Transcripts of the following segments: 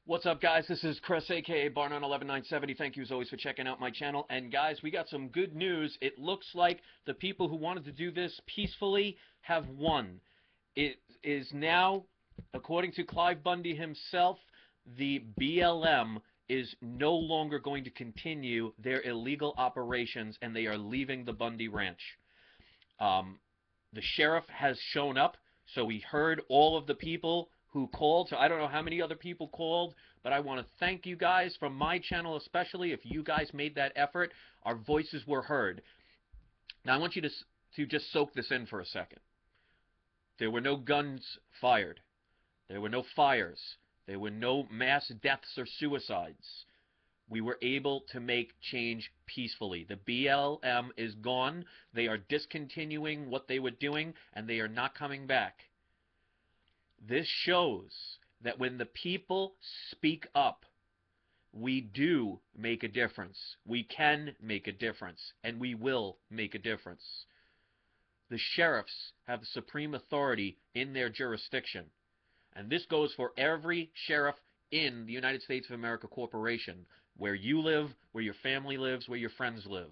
What's up, guys? This is Chris, aka Barnon11970. Thank you as always for checking out my channel. And guys, we got some good news. It looks like the people who wanted to do this peacefully have won. It is now, according to Clive Bundy himself, the BLM is no longer going to continue their illegal operations, and they are leaving the Bundy Ranch. The sheriff has shown up, so we heard all of the people who called. So I don't know how many other people called, but I want to thank you guys from my channel especially. If you guys made that effort, our voices were heard. Now I want you to just soak this in for a second. There were no guns fired. There were no fires. There were no mass deaths or suicides. We were able to make change peacefully. The BLM is gone. They are discontinuing what they were doing, and they are not coming back. This shows that when the people speak up, we do make a difference. We can make a difference, and we will make a difference. The sheriffs have the supreme authority in their jurisdiction, and this goes for every sheriff in the United States of America Corporation, where you live, where your family lives, where your friends live.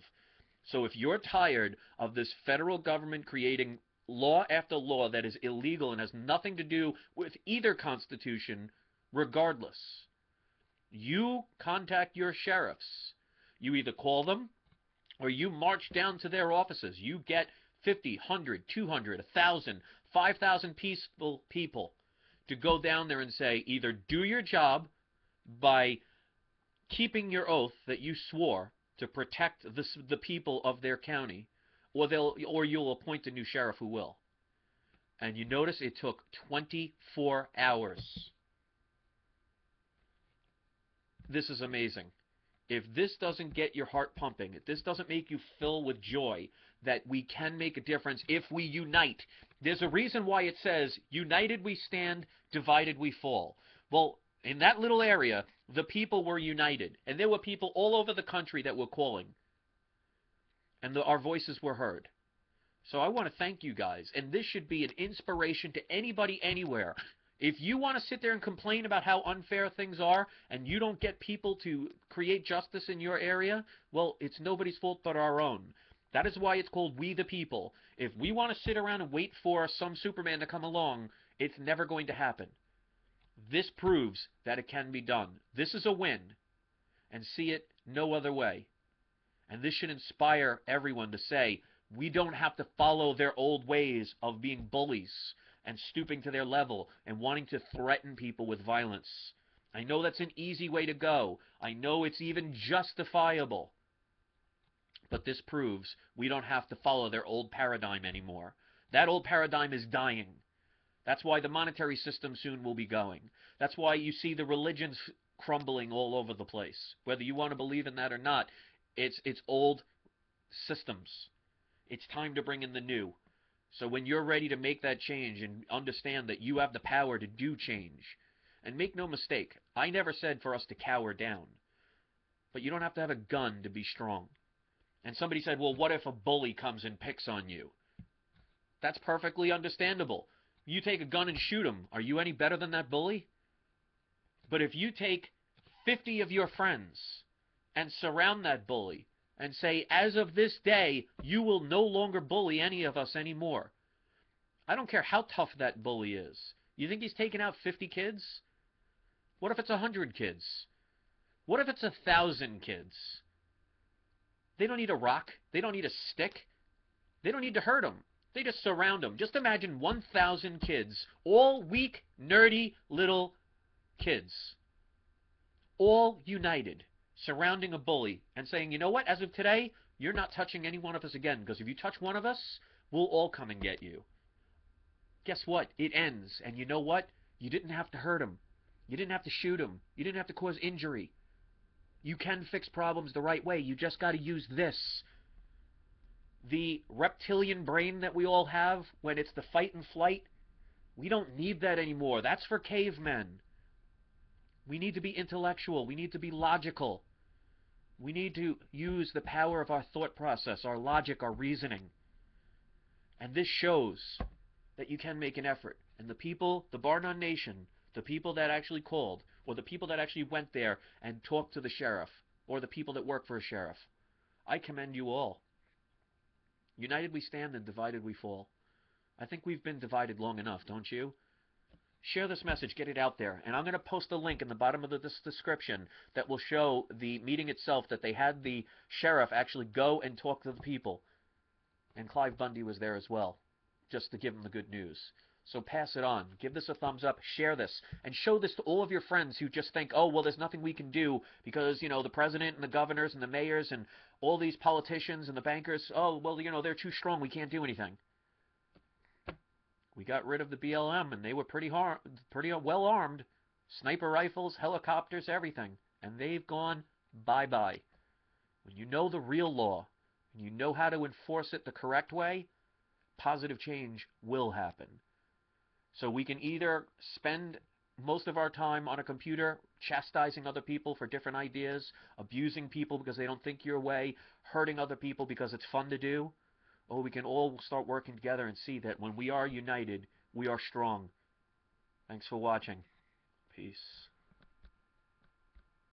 So if you're tired of this federal government creating law after law that is illegal and has nothing to do with either constitution, regardless, you contact your sheriffs. You either call them or you march down to their offices. You get 50, 100, 200, 1,000, 5,000 peaceful people to go down there and say, either do your job by keeping your oath that you swore to protect the people of their county, or you'll appoint a new sheriff who will. And you notice it took 24 hours. This is amazing. If this doesn't get your heart pumping, if this doesn't make you fill with joy that we can make a difference if we unite, there's a reason why it says, united we stand, divided we fall. Well, in that little area, the people were united, and there were people all over the country that were calling, and our voices were heard. So I want to thank you guys, and this should be an inspiration to anybody anywhere. If you want to sit there and complain about how unfair things are, and you don't get people to create justice in your area, well, it's nobody's fault but our own. That is why it's called We the People. If we want to sit around and wait for some Superman to come along, it's never going to happen. This proves that it can be done. This is a win, and see it no other way. And this should inspire everyone to say, we don't have to follow their old ways of being bullies and stooping to their level and wanting to threaten people with violence. I know that's an easy way to go. I know it's even justifiable. But this proves we don't have to follow their old paradigm anymore. That old paradigm is dying. That's why the monetary system soon will be going. That's why you see the religions crumbling all over the place. Whether you want to believe in that or not, it's old systems. It's time to bring in the new. So when you're ready to make that change and understand that you have the power to do change, and make no mistake, I never said for us to cower down. But you don't have to have a gun to be strong. And somebody said, well, what if a bully comes and picks on you? That's perfectly understandable. You take a gun and shoot him. Are you any better than that bully? But if you take 50 of your friends and surround that bully and say, as of this day, you will no longer bully any of us anymore. I don't care how tough that bully is. You think he's taking out 50 kids? What if it's 100 kids? What if it's 1,000 kids? They don't need a rock. They don't need a stick. They don't need to hurt them. They just surround them. Just imagine 1,000 kids, all weak, nerdy little kids, all united, surrounding a bully and saying, you know what, as of today, you're not touching any one of us again, because if you touch one of us, we'll all come and get you. Guess what? It ends. And you know what? You didn't have to hurt him. You didn't have to shoot him. You didn't have to cause injury. You can fix problems the right way. You just got to use this. The reptilian brain that we all have when it's the fight and flight, we don't need that anymore. That's for cavemen. We need to be intellectual. We need to be logical. We need to use the power of our thought process, our logic, our reasoning. And this shows that you can make an effort. And the people, the Barnon Nation, the people that actually called, or the people that actually went there and talked to the sheriff, or the people that work for a sheriff. I commend you all. United we stand and divided we fall. I think we've been divided long enough, don't you? Share this message, get it out there. And I'm going to post a link in the bottom of this description that will show the meeting itself, that they had the sheriff actually go and talk to the people. And Clive Bundy was there as well, just to give them the good news. So pass it on. Give this a thumbs up. Share this. And show this to all of your friends who just think, oh, well, there's nothing we can do because, you know, the president and the governors and the mayors and all these politicians and the bankers, oh, well, you know, they're too strong. We can't do anything. We got rid of the BLM, and they were pretty well armed. Sniper rifles, helicopters, everything. And they've gone bye-bye. When you know the real law, and you know how to enforce it the correct way, positive change will happen. So we can either spend most of our time on a computer chastising other people for different ideas, abusing people because they don't think your way, hurting other people because it's fun to do, or we can all start working together and see that when we are united, we are strong. Thanks for watching. Peace.